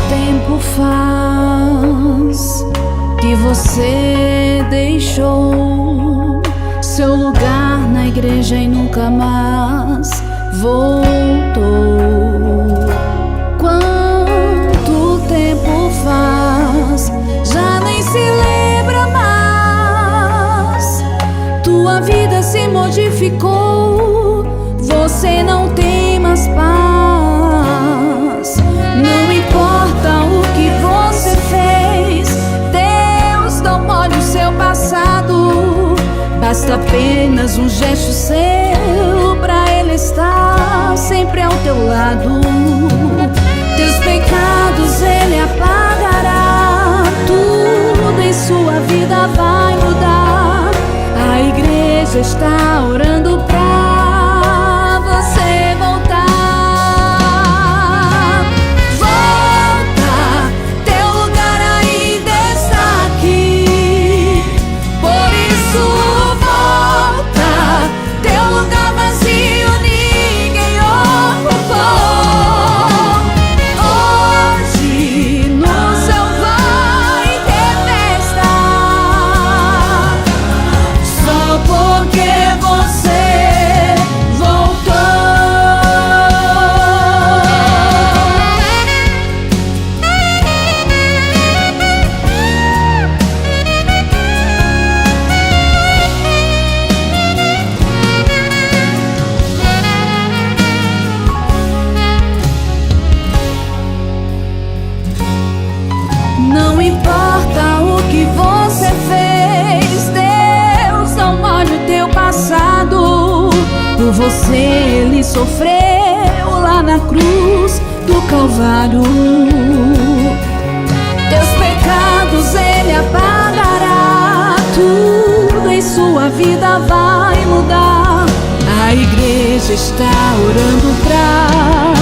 tempo faz que você deixou seu lugar na igreja e nunca mais voltou? Quanto tempo faz, já nem se lembra mais. Tua vida se modificou, você não tem mais paz. Não importa o que você fez, Deus não olha o seu passado. Basta apenas um gesto seu pra Ele estar sempre ao teu lado. Teus pecados Ele apagará, tudo em sua vida vai mudar. A igreja está orando pra você voltar. Volta, teu lugar ainda está aqui. Por isso volta, teu lugar vazio ninguém ocupou. Hoje no céu vai ter festa, só porque você voltou. Não importa o que você fez, Deus não olha o teu passado. Por você Ele sofreu lá na cruz do Calvário. Teus pecados Ele apagará, tudo em sua vida vai mudar. A igreja está orando pra